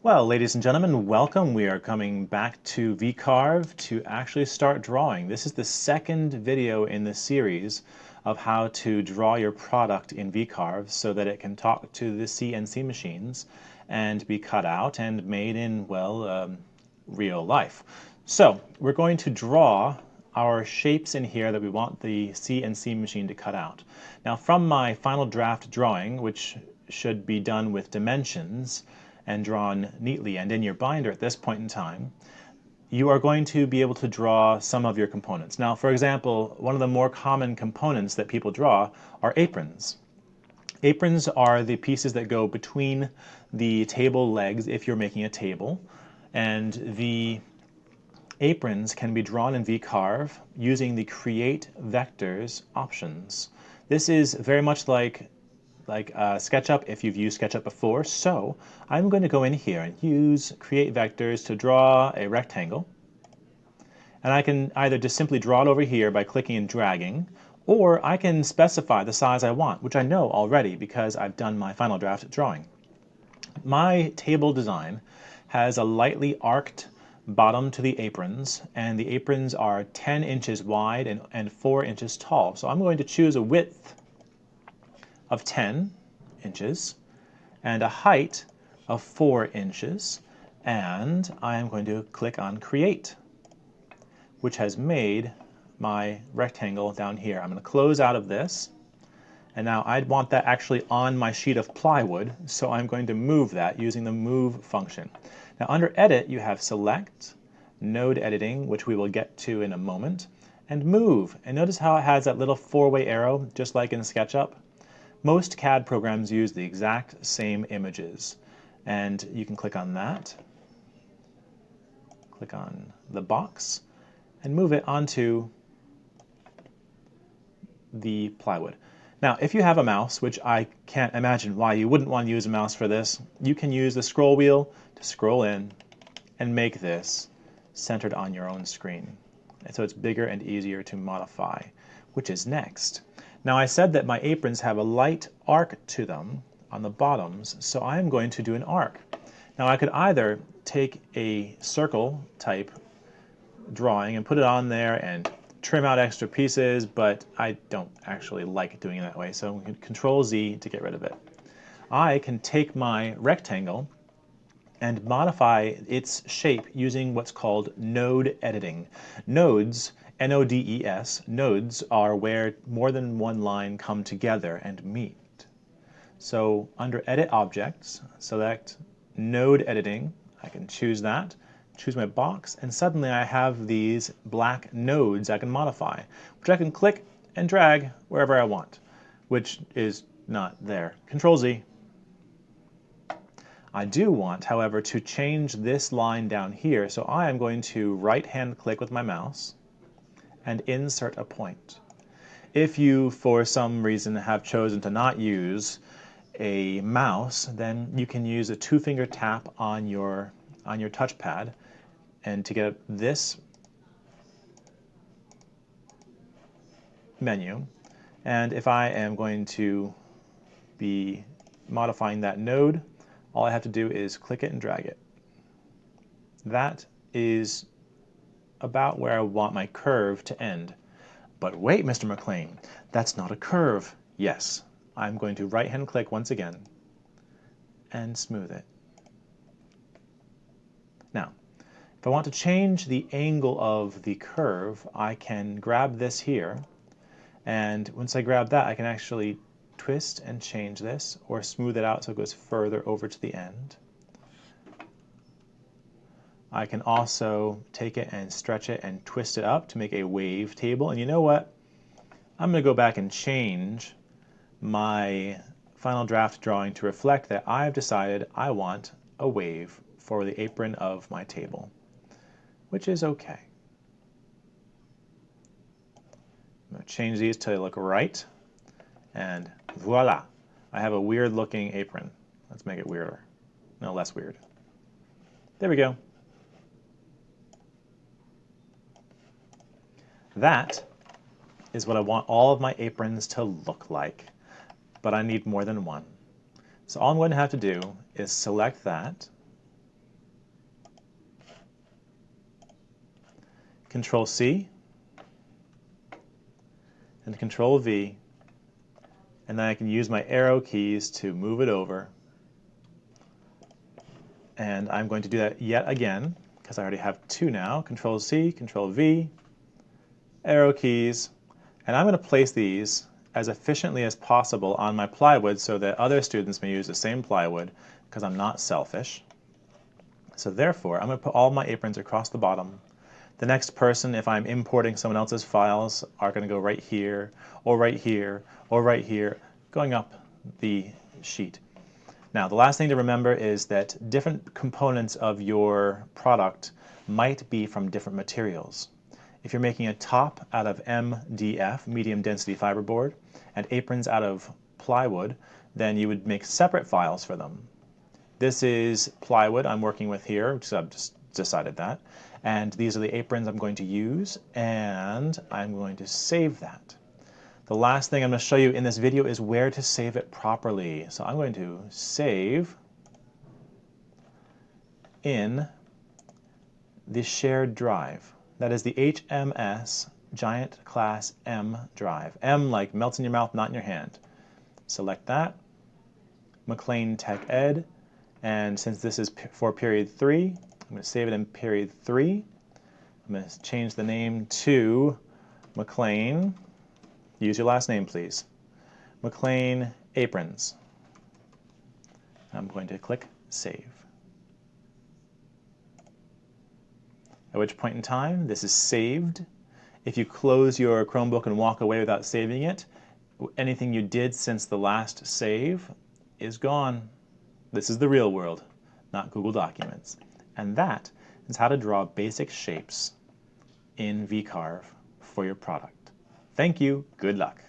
Well, ladies and gentlemen, welcome. We are coming back to Vcarve to actually start drawing. This is the second video in the series of how to draw your product in Vcarve so that it can talk to the CNC machines and be cut out and made in, well, real life. So we're going to draw our shapes in here that we want the CNC machine to cut out. Now, from my final draft drawing, which should be done with dimensions and drawn neatly and in your binder at this point in time, you are going to be able to draw some of your components. Now, for example, one of the more common components that people draw are aprons. Aprons are the pieces that go between the table legs if you're making a table, and the aprons can be drawn in Vcarve using the Create Vectors options. This is very much like SketchUp if you've used SketchUp before. So I'm going to go in here and use Create Vectors to draw a rectangle. And I can either just simply draw it over here by clicking and dragging, or I can specify the size I want, which I know already because I've done my final draft drawing. My table design has a lightly arced bottom to the aprons, and the aprons are 10 inches wide and 4 inches tall. So I'm going to choose a width of 10 inches and a height of 4 inches, and I am going to click on Create, which has made my rectangle down here. I'm going to close out of this, and now I'd want that actually on my sheet of plywood, so I'm going to move that using the Move function. Now under Edit you have Select, Node Editing, which we will get to in a moment, and Move. And notice how it has that little four-way arrow, just like in SketchUp? Most CAD programs use the exact same images, and you can click on that, click on the box, and move it onto the plywood. Now, if you have a mouse, which I can't imagine why you wouldn't want to use a mouse for this, you can use the scroll wheel to scroll in and make this centered on your own screen. And so it's bigger and easier to modify, which is next. Now I said that my aprons have a light arc to them on the bottoms, so I'm going to do an arc. Now I could either take a circle type drawing and put it on there and trim out extra pieces, but I don't actually like doing it that way, so we can Control Z to get rid of it. I can take my rectangle and modify its shape using what's called node editing. Nodes, N-O-D-E-S, nodes are where more than one line come together and meet. So under Edit Objects, select Node Editing. I can choose that, choose my box, and suddenly I have these black nodes I can modify, which I can click and drag wherever I want, which is not there. Control Z. I do want, however, to change this line down here, so I am going to right-hand click with my mouse and insert a point. If you, for some reason, have chosen to not use a mouse, then you can use a two-finger tap on your touchpad, and to get this menu. And if I am going to be modifying that node, all I have to do is click it and drag it. That is about where I want my curve to end. But wait, Mr. McLean, that's not a curve. Yes, I'm going to right-hand click once again and smooth it. Now, if I want to change the angle of the curve, I can grab this here, and once I grab that, I can actually twist and change this, or smooth it out so it goes further over to the end. I can also take it and stretch it and twist it up to make a wave table. And you know what? I'm going to go back and change my final draft drawing to reflect that I've decided I want a wave for the apron of my table, which is okay. I'm going to change these till they look right, and voila, I have a weird looking apron. Let's make it weirder. No, less weird. There we go. That is what I want all of my aprons to look like, but I need more than one. So all I'm going to have to do is select that, Control C, and Control V, and then I can use my arrow keys to move it over. And I'm going to do that yet again, because I already have two now. Control C, Control V, arrow keys, and I'm going to place these as efficiently as possible on my plywood so that other students may use the same plywood, because I'm not selfish. So therefore, I'm going to put all my aprons across the bottom. The next person, if I'm importing someone else's files, are going to go right here, or right here, or right here, going up the sheet. Now, the last thing to remember is that different components of your product might be from different materials. If you're making a top out of MDF, medium density fiberboard, and aprons out of plywood, then you would make separate files for them. This is plywood I'm working with here, because I've just decided that. And these are the aprons I'm going to use, and I'm going to save that. The last thing I'm going to show you in this video is where to save it properly. So I'm going to save in the shared drive. That is the HMS Giant Class M drive. M like melts in your mouth, not in your hand. Select that. McLean Tech Ed. And since this is for period 3, I'm going to save it in period 3. I'm going to change the name to McLean. Use your last name, please. McLean Aprons. I'm going to click Save. At which point in time, this is saved. If you close your Chromebook and walk away without saving it, anything you did since the last save is gone. This is the real world, not Google Documents. And that is how to draw basic shapes in Vcarve for your product. Thank you. Good luck.